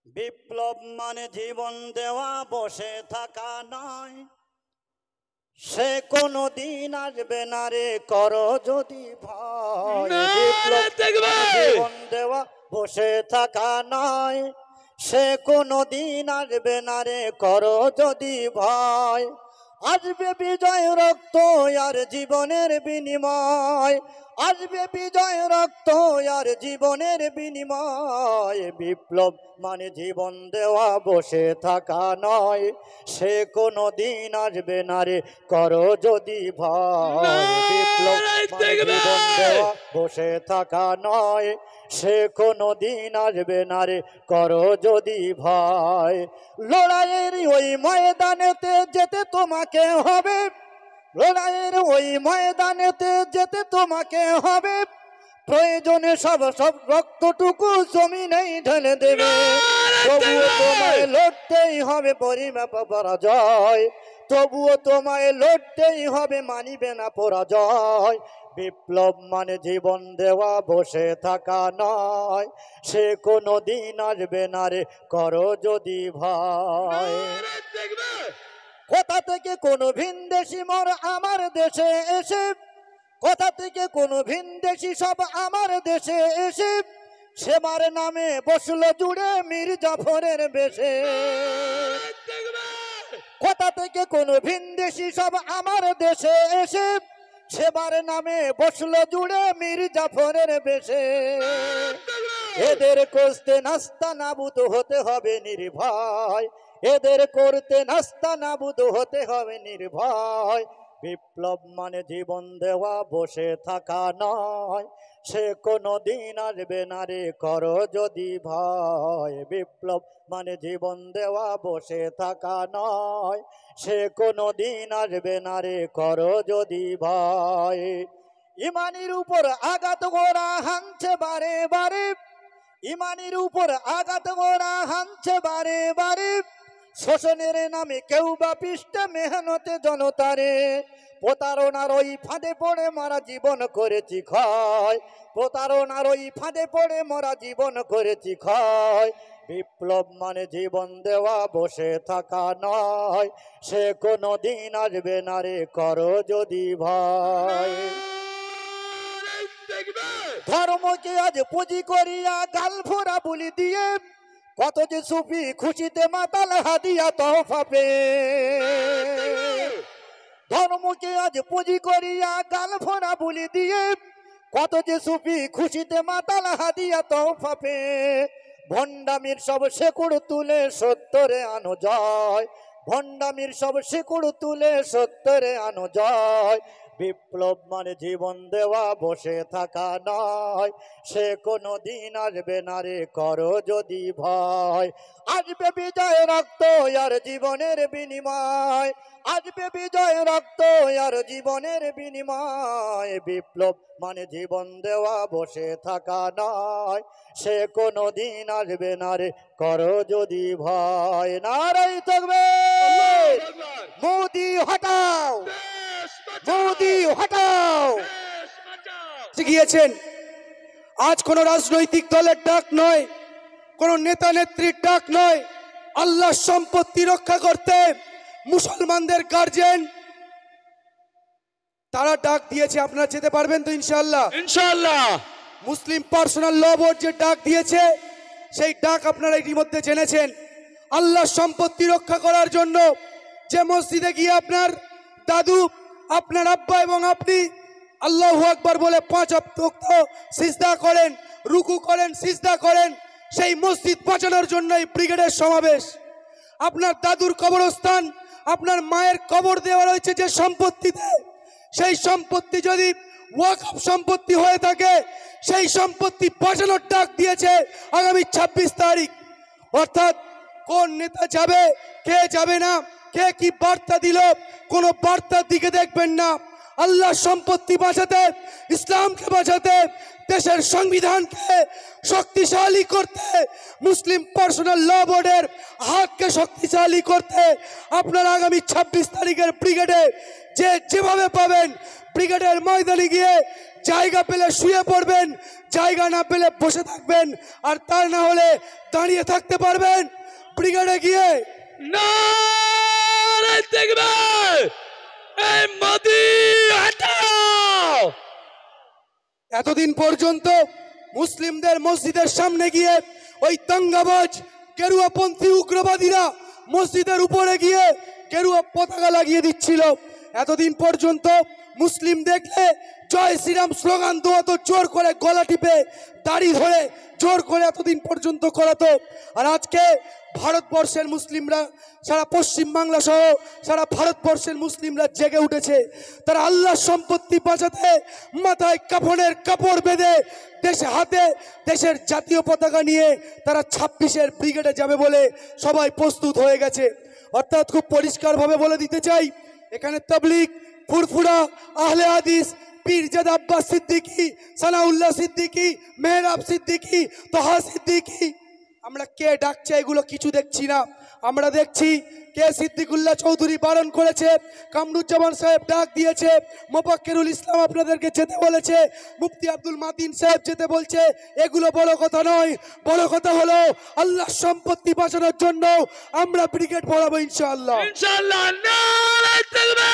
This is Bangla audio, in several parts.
বিপ্লব মানে জীবন দেওয়া, বসে থাকা নয়। সে কোনো দিন আসবে না রে, করো যদি ভয়। বিপ্লব মানে জীবন দেওয়া, বসে থাকা নয়। সে কোনো দিন আসবে না রে, করো যদি ভয়। আসবে বিজয়, রক্ত আর জীবনের বিনিময়। আসবে বিজয়, রক্ত আর জীবনের বিনিময়। বিপ্লব মানে জীবন দেওয়া, বসে থাকা নয়। সে কোনো দিন আসবে না রে, করো যদি ভয়। বিপ্লব মানে জীবন দেওয়া, বসে থাকা নয়। সে কোনো দিন আসবে না রে, করো যদি ভয়। লড়াইয়ের ওই ময়দানেতে যেতে তোমাকে হবে। লড়াইয়ের ওই ময়দানেতে যেতে তোমাকে হবে। প্রয়োজনে সব রক্তটুকু জমিনেই ঢেলে দেবে। তবুও তোমায় লড়তেই হবে, পরিমাপ পরাজয়। তবুও তোমায় লড়তেই হবে, মানিবে না পরাজয়। বিপ্লব মানে জীবন দেওয়া, বসে থাকা নয়। সে কোনো দিন আসবে না রে, করো যদি ভয়। কোথা থেকে কোনো ভিনদেশি মোর আমার দেশে এসে, কোথা থেকে কোনো ভিনদেশি সব আমার দেশে এসে, সেবার নামে বসলো জুড়ে মীর জাফরের বেশে। কোথা থেকে কোনো ভিনদেশি সব আমার দেশে এসে, সেবার নামে বসলো জুড়ে মীর জাফরের বেশে। এদের করতে নাস্তা নাবুদ হতে হবে নির্ভয়। এদের করতে নাস্তা নাবুদ হতে হবে নির্ভয়। বিপ্লব মানে জীবন দেওয়া, বসে থাকা নয়। সে কোনো দিন আসবে না রে, করো যদি ভয়। বিপ্লব মানে জীবন দেওয়া, বসে থাকা নয়। সে কোনো দিন আসবে না রে, করো যদি ভয়। ইমানির উপর আঘাত করা হানছে বারে বারে। ইমানির উপর আঘাত করা হানছে বারে বারে। শোষণের নামে কেউ বা পৃষ্ঠে মেহনতে জনতারে। প্রতারণার ওই ফাঁদে পড়ে মারা জীবন করেছি ক্ষয়। প্রতারণার ওই ফাঁদে পড়ে মরা জীবন করেছি ক্ষয়। বিপ্লব মানে জীবন দেওয়া, বসে থাকা নয়। সে কোনো দিন আসবে না রে, করো যদি ভয়। ধর্মকে আজ পুঁজি করিয়া গাল ভরা বুলি দিয়ে, কত যে সুফি খুশিতে মাতাল হাদিয়া তোহফা পেয়ে। ধর্মকে আজ পুঁজি করিয়া গাল ভরা বুলি দিয়ে, কত যে সুফি খুশিতে মাতাল হাদিয়া তোহফা পেয়ে। ভণ্ডামির সব শেকড় তুলে সত্যরে আনো জয়। ভণ্ডামির সব শেকড় তুলে সত্যরে আনো জয়। বিপ্লব মানে জীবন দেওয়া, বসে থাকা নয়। সে কোনো দিন আসবে না রে, করো যদি ভয়। আসবে বিজয়, রক্ত আর জীবনের বিনিময়। আসবে বিজয়, রক্ত আর জীবনের বিনিময়। বিপ্লব মানে জীবন দেওয়া, বসে থাকা নয়। সে কোনো দিন আসবে না রে, করো যদি ভয়। নারাই থাকবে মোদি হটাও, মোদি হটাও। গিয়েছেন আজ কোন রাজনৈতিক দলের ডাক নয়, কোন নেতা নেত্রীর ডাক নয়। আল্লাহ সম্পত্তি রক্ষা করতে মুসলমানদের গার্জেন তারা ডাক দিয়েছে। আপনারা যেতে পারবেন তো ইনশাআল্লাহ? ইনশাআল্লাহ। মুসলিম পার্সোনাল ল বোর্ড যে ডাক দিয়েছে, সেই ডাক আপনারা ইতিমধ্যে জেনেছেন। আল্লাহ সম্পত্তি রক্ষা করার জন্য যে মসজিদে গিয়ে আপনার দাদু, আপনার আব্বা এবং আপনি আল্লাহু আকবার বলে 5 ওয়াক্ত সিজদা করেন, রুকু করেন, সিজদা করেন, সেই মসজিদ বাঁচানোর জন্যই ব্রিগেডের সমাবেশ। আপনার দাদুর কবরস্থান, আপনার মায়ের কবর দেওয়া রয়েছে যে সম্পত্তিতে, সেই সম্পত্তি যদি ওয়াকফ সম্পত্তি হয়ে থাকে, সেই সম্পত্তি বাঁচানোর ডাক দিয়েছে আগামী 26 তারিখ। অর্থাৎ কোন নেতা যাবে, কে যাবে না, কে কি বার্তা দিল, কোনো বার্তার দিকে দেখবেন না। আল্লাহ সম্পত্তি বাঁচাতে, ইসলামকে বাঁচাতে, দেশের সংবিধানকে শক্তিশালী করতে, মুসলিম পার্সোনাল ল বোর্ডের হাতকে শক্তিশালী করতে আপনারা আগামী 26 তারিখের ব্রিগেডে যে যেভাবে পাবেন, ব্রিগেডের ময়দানে গিয়ে জায়গা পেলে শুয়ে পড়বেন, জায়গা না পেলে বসে থাকবেন, আর তার না হলে দাঁড়িয়ে থাকতে পারবেন ব্রিগেডে গিয়ে। নারে দেখবে এই মোদি হটাও। এতদিন পর্যন্ত মুসলিমদের মসজিদের সামনে গিয়ে ওই দাঙ্গাবাজ গেরুয়াপন্থী উগ্রবাদীরা মসজিদের উপরে গিয়ে গেরুয়া পতাকা লাগিয়ে দিচ্ছিল। এতদিন পর্যন্ত মুসলিম দেখলে জয় শ্রীরাম স্লোগান দেওয়াতো, জোর করে গলা টিপে দাড়ি ধরে জোর করে এতদিন পর্যন্ত করাতো। আর আজকে ভারতবর্ষের মুসলিমরা, সারা পশ্চিম বাংলা সহ সারা ভারতবর্ষের মুসলিমরা জেগে উঠেছে। তারা আল্লাহর সম্পত্তি বাঁচাতে মাথায় কাফনের কাপড় বেঁধে দেশে হাতে দেশের জাতীয় পতাকা নিয়ে তারা 26-এর ব্রিগেডে যাবে বলে সবাই প্রস্তুত হয়ে গেছে। অর্থাৎ খুব পরিষ্কারভাবে বলে দিতে চাই, এখানে তাবলীগ, ফুরফুরা, আহলে হাদিস, পীরজাদা আব্বাস সিদ্দিকী, সানাউল্লাহ সিদ্দিকী, মেহরাব সিদ্দিকী, তোহা সিদ্দিকী, আমরা কে ডাকছে এগুলো কিছু দেখছি না। আমরা দেখছি কে সিদ্দিকুল্লাহ চৌধুরী বারণ করেছে, কামরুজ্জামান সাহেব ডাক দিয়েছে, মোফাক্কিরুল ইসলাম আপনাদেরকে যেতে বলেছে, মুফতি আব্দুল মাতিন সাহেব যেতে বলছে। এগুলো বড় কথা নয়, বড় কথা হলো আল্লাহর সম্পত্তি বাঁচানোর জন্য আমরা ব্রিগেড পড়াবো ইনশাআল্লাহ। ইনশাআল্লাহ নারে দেখবে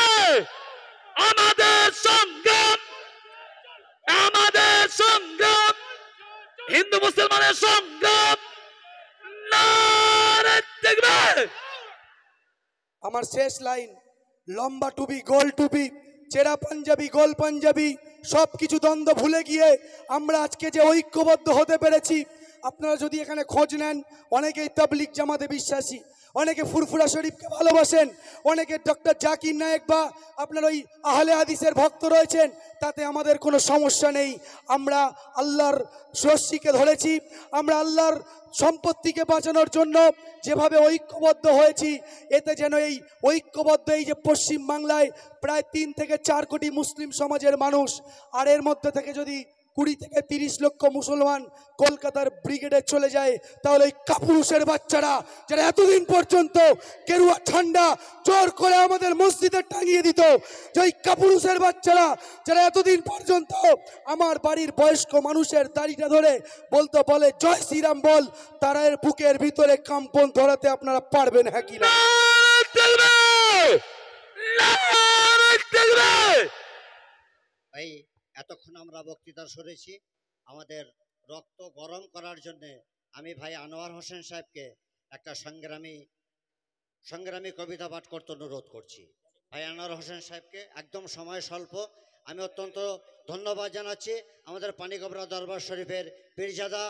আমাদের সংগ্রাম, আমাদের সংগ্রাম, হিন্দু মুসলমানের সংগ্রাম। নারে দেখবে আমার শেষ লাইন, লম্বা টুপি গোল টুপি, চেরা পাঞ্জাবি গোল পাঞ্জাবি, সব কিছু দ্বন্দ্ব ভুলে গিয়ে আমরা আজকে যে ঐক্যবদ্ধ হতে পেরেছি। আপনারা যদি এখানে খোঁজ নেন, অনেকেই তাবলীগ জামাতে বিশ্বাসী, অনেকে ফুরফুরা শরীফকে ভালোবাসেন, অনেকে ডক্টর জাকির নায়েক বা আপনার ওই আহলে হাদিসের ভক্ত রয়েছেন, তাতে আমাদের কোনো সমস্যা নেই। আমরা আল্লাহর রশ্মিকে ধরেছি, আমরা আল্লাহর সম্পত্তিকে বাঁচানোর জন্য যেভাবে ঐক্যবদ্ধ হয়েছি, এতে যেন এই ঐক্যবদ্ধ এই যে পশ্চিম বাংলায় প্রায় 3 থেকে 4 কোটি মুসলিম সমাজের মানুষ, আর এর মধ্যে থেকে যদি 20 থেকে 30 লক্ষ মুসলমান কলকাতার ব্রিগেডে চলে যায়, তাহলে ওই কাপুরুষের বাচ্চারা যারা এতদিন পর্যন্ত গেরুয়া ঠান্ডা জোর করে আমাদের মসজিদে টাঙিয়ে দিত, যে ওই কাপুরুষের বাচ্চারা যারা এতদিন পর্যন্ত আমার বাড়ির বয়স্ক মানুষের দাড়িটা ধরে বলতো, বলে জয় শ্রীরাম বল, তারা এর বুকের ভিতরে কম্পন ধরাতে আপনারা পারবেন হ্যাঁ কি না? ভাই, এতক্ষণ আমরা বক্তৃতা শুনেছি। আমাদের রক্ত গরম করার জন্য আমি ভাই আনোয়ার হোসেন সাহেবকে একটা সংগ্রামী কবিতা পাঠ করতে অনুরোধ করছি। ভাই আনোয়ার হোসেন সাহেবকে, একদম সময় স্বল্প, আমি অত্যন্ত ধন্যবাদ জানাচ্ছি আমাদের পানিগবরা দরবার শরীফের পীরজাদা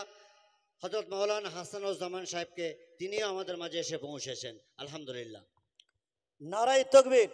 হযরত মাওলানা হাসানুজ্জামান সাহেবকে, তিনিও আমাদের মাঝে এসে পৌঁছেছেন। আলহামদুলিল্লাহ। নারায়ে তাকবীর।